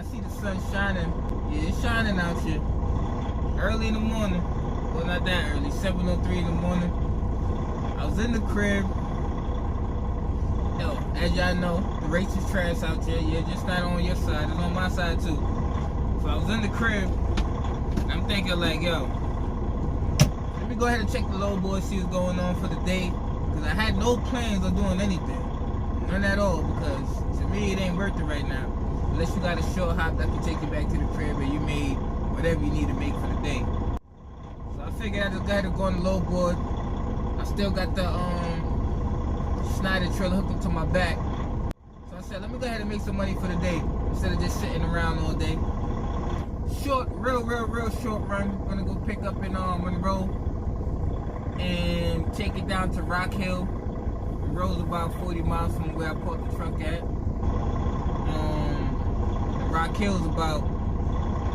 I see the sun shining. Yeah, it's shining out here. Early in the morning. Well, not that early. 7:03 in the morning. I was in the crib. Yo, as y'all know, the race is trash out here. Yeah, just not on your side. It's on my side too. So I was in the crib. I'm thinking like, yo, let me go ahead and check the load board, see what's going on for the day. Because I had no plans of doing anything. None at all, because to me it ain't worth it right now. Unless you got a short hop that can take you back to the crib and you made whatever you need to make for the day. So I figured I just got to go on the load board. I still got the Schneider trailer hooked up to my back. So I said, let me go ahead and make some money for the day instead of just sitting around all day. Short, real short run. I'm gonna go pick up in Monroe and take it down to Rock Hill. Monroe's about 40 miles from where I parked the truck at. Rock Hill's about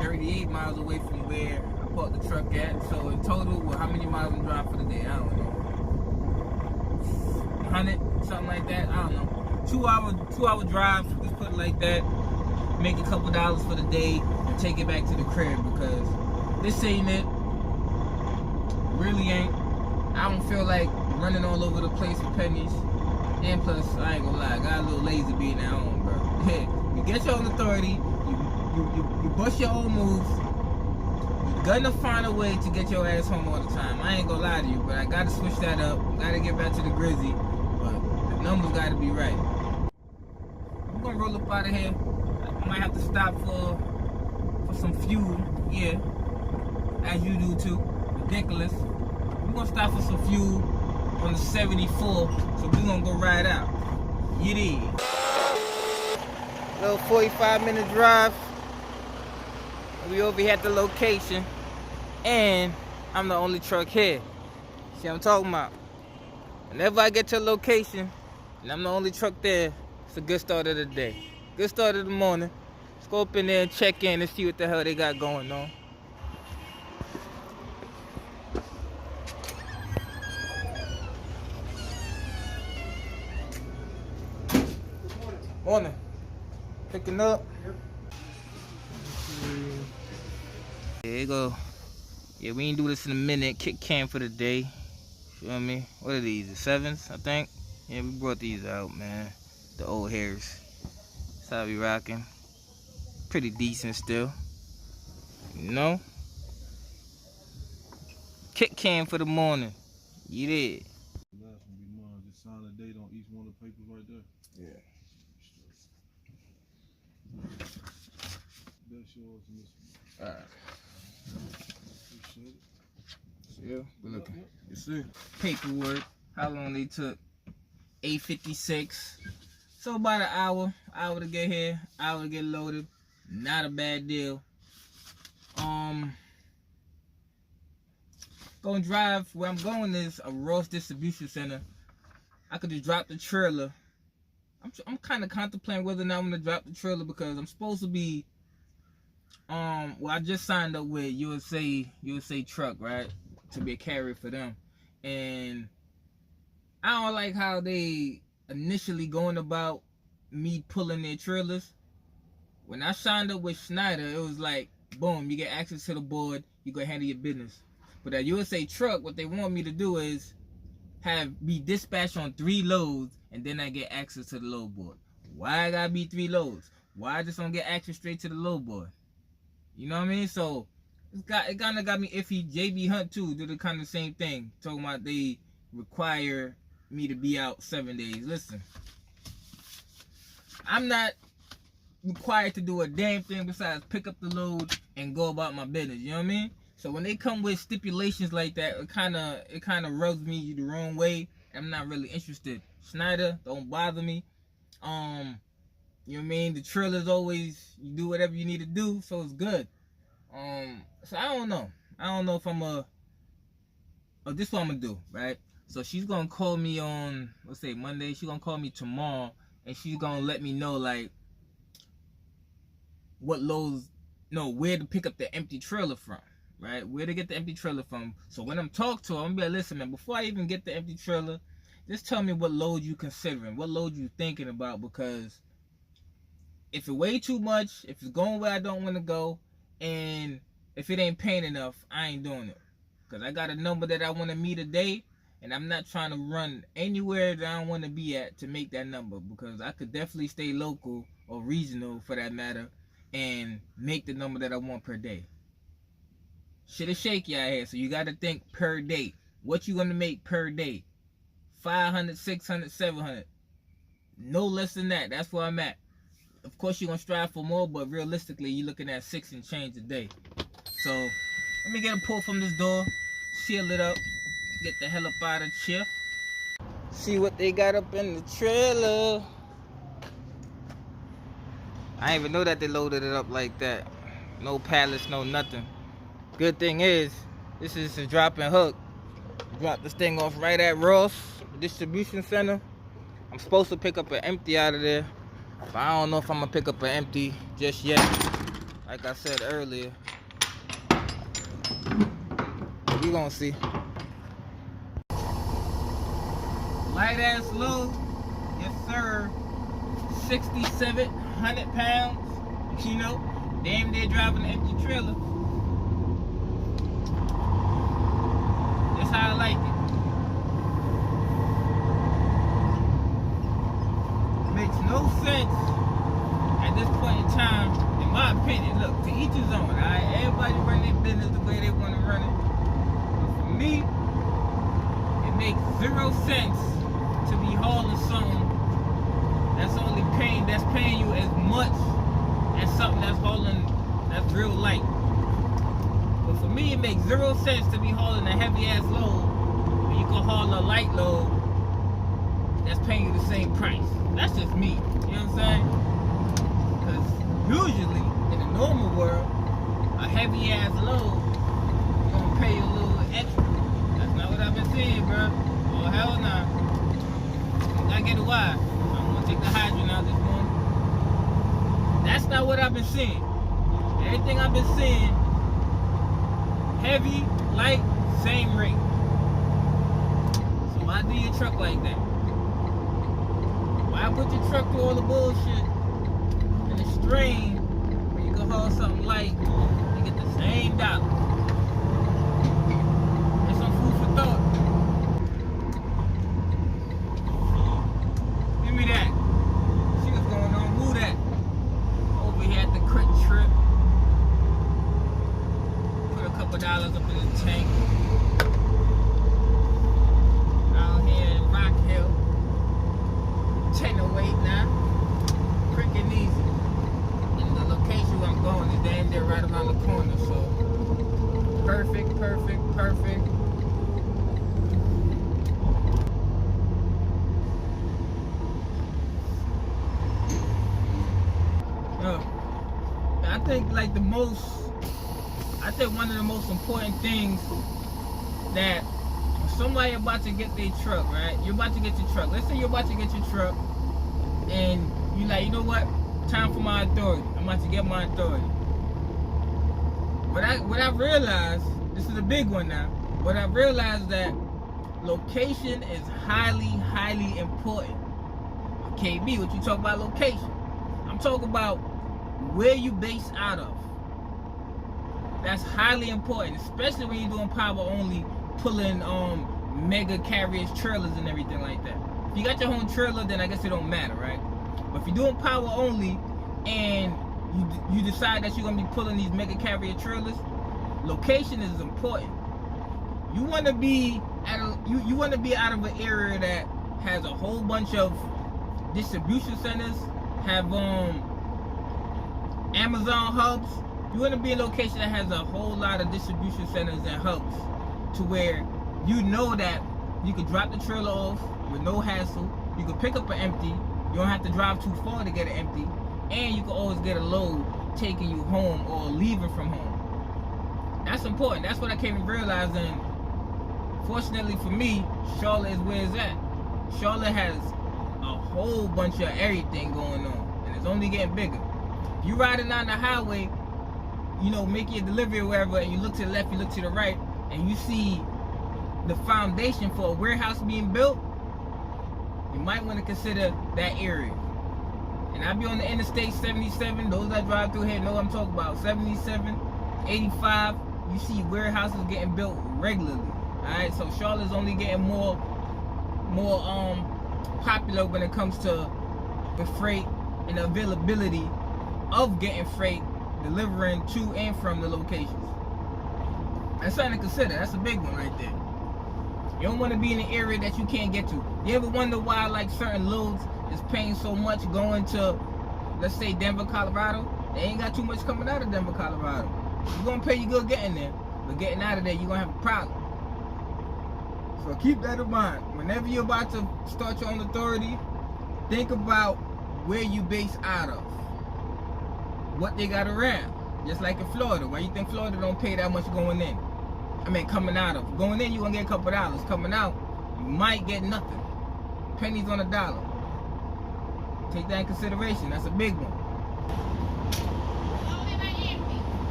38 miles away from where I parked the truck at. So in total, well, how many miles I'm driving for the day? I don't know. 100, something like that. I don't know. 2 hour drive. Let's put it like that. Make a couple dollars for the day and take it back to the crib, because this ain't it. Really ain't. I don't feel like running all over the place with pennies. And plus, I ain't gonna lie, I got a little lazy being at home, bro. You get your own authority. You bust your own moves. You're gonna find a way to get your ass home all the time. I ain't gonna lie to you, but I gotta switch that up. Gotta get back to the Grizzy. But the numbers gotta be right. I'm gonna roll up out of here. I might have to stop for some fuel. Yeah. As you do too. Ridiculous. We're gonna stop for some fuel on the 74. So we're gonna go ride out. You did. Little 45-minute drive. We over here at the location, and I'm the only truck here. See what I'm talking about? Whenever I get to a location and I'm the only truck there, it's a good start of the day. Good start of the morning. Let's go up in there and check in and see what the hell they got going on. Morning. Picking up. There you go. Yeah, we ain't do this in a minute. Kick can for the day. Feel me? What are these? The 7s, I think? Yeah, we brought these out, man. The old hairs. That's how we rocking. Pretty decent still. You know? Kick can for the morning. You did. Last one be mine. Just sign the date on each one of the papers right there. Yeah. That's yours and this one. Alright. Appreciate it. Yeah, we're looking. Yep. Yes, sir. Paperwork. How long they took? 8:56. So about an hour to get here, hour to get loaded. Not a bad deal. Gonna drive. Where I'm going is a Ross distribution center. I could just drop the trailer. I'm kind of contemplating whether or not I'm gonna drop the trailer, because I'm supposed to be well, I just signed up with USA Truck, right, to be a carrier for them, and I don't like how they initially going about me pulling their trailers. When I signed up with Schneider, it was like, boom, you get access to the board, you go handle your business. But at USA Truck, what they want me to do is be dispatched on 3 loads, and then I get access to the load board. Why I gotta be 3 loads? Why I just don't get access straight to the load board? You know what I mean? So it kind of got me iffy. JB Hunt too did the kind of same thing, talking about they require me to be out 7 days. Listen, I'm not required to do a damn thing besides pick up the load and go about my business. You know what I mean? So when they come with stipulations like that, it kind of rubs me the wrong way. I'm not really interested. Schneider, don't bother me. You know what I mean? The trailer's always, you do whatever you need to do, so it's good. So I don't know. I don't know if I'm this is what I'm gonna do, right? So she's gonna call me on, let's say Monday. She's gonna call me tomorrow, and she's gonna let me know like what loads, where to pick up the empty trailer from, right? Where to get the empty trailer from. So when I'm talking to her, I'm gonna be like, listen, man, before I even get the empty trailer, just tell me what load you considering, what load you thinking about, because if it way too much, if it's going where I don't want to go, and if it ain't paying enough, I ain't doing it. Because I got a number that I want to meet a day, and I'm not trying to run anywhere that I don't want to be at to make that number, because I could definitely stay local or regional for that matter and make the number that I want per day. Shit is shaky out here, so you got to think per day. What you going to make per day? 500, 600, 700. No less than that. That's where I'm at. Of course, you're going to strive for more, but realistically, you're looking at 6 and change a day. So, let me get a pull from this door, seal it up, get the hell up out of here. See what they got up in the trailer. I didn't even know that they loaded it up like that. No pallets, no nothing. Good thing is, this is a drop and hook. Drop this thing off right at Ross distribution center. I'm supposed to pick up an empty out of there, but I don't know if I'm gonna pick up an empty just yet. Like I said earlier, we gonna see. Light ass load, yes sir. 6,700 pounds. You know, damn near driving an empty trailer. That's how I like it. Makes no sense at this point in time, in my opinion. Look, to each his own. Alright, everybody run their business the way they want to run it. But for me, it makes 0 sense to be hauling something that's paying you as much as something that's hauling that's real light. But for me, it makes 0 sense to be hauling a heavy ass load when you can haul a light load that's paying you the same price. That's just me, you know what I'm saying? Because usually, in the normal world, a heavy ass load is gonna pay you a little extra. That's not what I've been seeing, bro. Oh, hell nah. I get it why. I'm gonna take the hydrant out this morning. That's not what I've been seeing. Everything I've been seeing, heavy, light, same rate. So why do your truck like that? Why put your truck through all the bullshit and the strain when you can haul something light and get the same dollar? There's some food for thought. Give me that. See what's going on. Move that. Over here at the Crit Trip. Put a couple dollars up in the tank. Out here in Rock Hill. 10:08 now. Quick and easy. And the location where I'm going is damn near right around the corner, so perfect. I think one of the most important things that somebody about to get their truck, right? You're about to get your truck. Let's say you're about to get your truck and you're like, you know what? Time for my authority. I'm about to get my authority. What I realized, this is a big one now. What I realized that location is highly important. KB, what you talk about location? I'm talking about where you base out of. That's highly important, especially when you're doing power only, pulling mega carriers, trailers and everything like that. If you got your own trailer, then I guess it don't matter, right? But if you're doing power only and you decide that you're gonna be pulling these mega carrier trailers, location is important. You want to be you want to be out of an area that has a whole bunch of distribution centers, have Amazon hubs. You want to be in a location that has a whole lot of distribution centers and hubs, to where you know that you can drop the trailer off with no hassle. You can pick up an empty. You don't have to drive too far to get an empty, and you can always get a load taking you home or leaving from home. That's important. That's what I came to realize. And fortunately for me, Charlotte is where it's at. Charlotte has a whole bunch of everything going on, and it's only getting bigger. If you riding down the highway, you know, making your delivery or wherever, and you look to the left, you look to the right, and you see the foundation for a warehouse being built, you might want to consider that area. And I be on the Interstate 77. Those that drive through here know what I'm talking about. 77, 85. You see warehouses getting built regularly. Alright, so Charlotte's only getting more popular when it comes to the freight and the availability of getting freight delivering to and from the locations. That's something to consider. That's a big one right there. You don't want to be in an area that you can't get to. You ever wonder why like certain loads is paying so much going to, let's say, Denver, Colorado? They ain't got too much coming out of Denver, Colorado. You're going to pay you good getting there, but getting out of there, you're going to have a problem. So keep that in mind. Whenever you're about to start your own authority, think about where you base out of. What they got around. Just like in Florida. Why you think Florida don't pay that much going in? I mean, coming out of. Going in, you're going to get a couple dollars. Coming out, you might get nothing. Pennies on a dollar. Take that in consideration. That's a big one.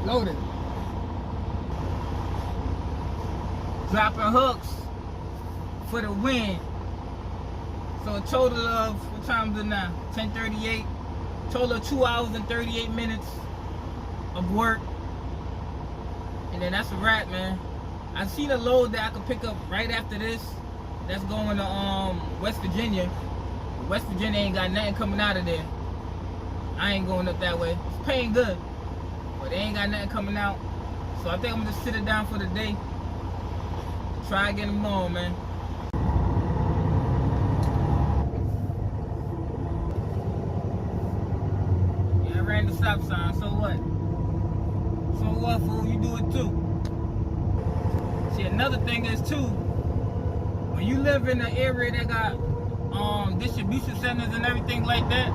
Loaded. Dropping hooks for the win. So a total of, what time is it now? 10:38. Total of 2 hours and 38 minutes of work. And then that's a wrap, man. I seen a load that I could pick up right after this. That's going to West Virginia. West Virginia ain't got nothing coming out of there. I ain't going up that way. It's paying good, but they ain't got nothing coming out. So I think I'm gonna just sit it down for the day. Try again tomorrow, man. Yeah, I ran the stop sign. So what? So what, fool? You do it too. See, another thing is too, when you live in an area that got distribution centers and everything like that,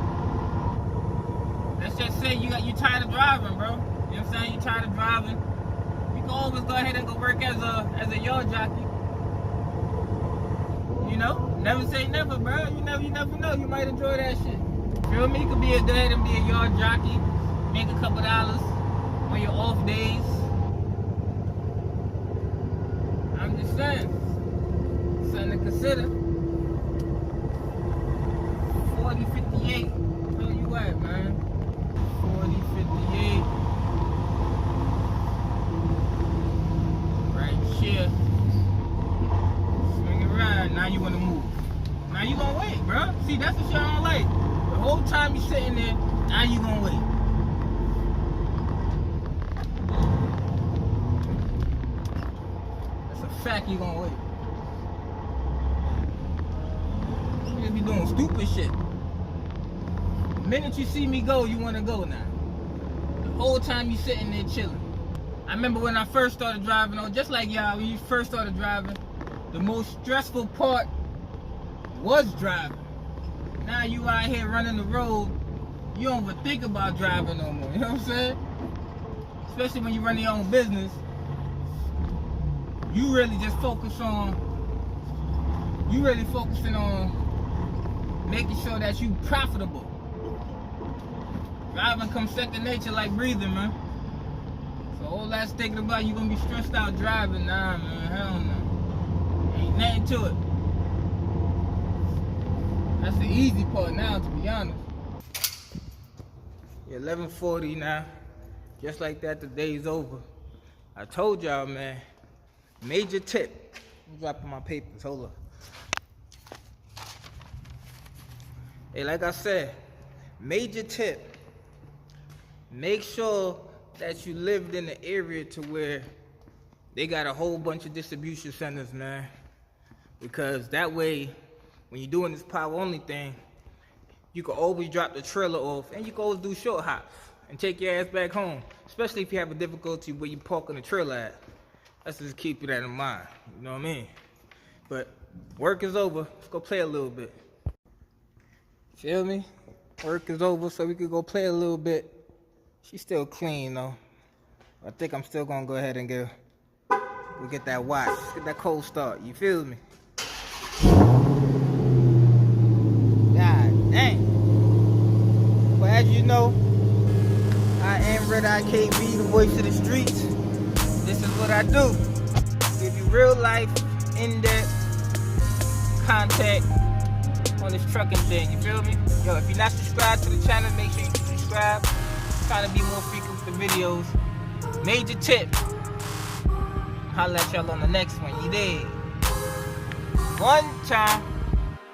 let's just say you tired of driving, bro. You know what I'm saying? You tired of driving. You can always go ahead and go work as a yard jockey. You know? Never say never, bro. You never know. You might enjoy that shit. Feel me? You could go ahead and be a yard jockey, make a couple dollars on your off days. I'm just saying. Something to consider. 4058. Where you at, man? 4058. Right here. Swing it around. Now you want to move. Now you gonna wait, bro. See, that's the shit I don't like. The whole time you sitting there, now you gonna wait. That's a fact, you gonna wait. You be doing stupid shit. The minute you see me go, you want to go now. The whole time you sitting there chilling. I remember when I first started driving, just like y'all, when you first started driving, the most stressful part was driving. Now you out here running the road, you don't even think about driving no more. You know what I'm saying? Especially when you run your own business, you really just focusing on making sure that you profitable. Driving comes second nature like breathing, man. So all that's thinking about you gonna be stressed out driving, nah, man, hell no. Ain't nothing to it. That's the easy part now, to be honest. Yeah, 11:40 now. Just like that, the day's over. I told y'all, man. Major tip. I'm dropping my papers. Hold up. Hey, like I said, major tip. Make sure that you lived in the area to where they got a whole bunch of distribution centers, man. Because that way, when you're doing this power only thing, you can always drop the trailer off and you can always do short hops and take your ass back home. Especially if you have a difficulty where you parking the trailer at. Let's just keep that in mind. You know what I mean? But work is over. Let's go play a little bit. Feel me? Work is over, so we could go play a little bit. She's still clean though. I think I'm still gonna go ahead and go get that watch. Let's get that cold start. You feel me? God dang. But as you know, I am Red Eye KB, the voice of the streets. This is what I do. Give you real life, in-depth contact on doing this trucking thing, you feel me? Yo, if you're not subscribed to the channel, make sure you subscribe. I'm trying to be more frequent with the videos. Major tip. Holla at y'all on the next one. You dig? One time.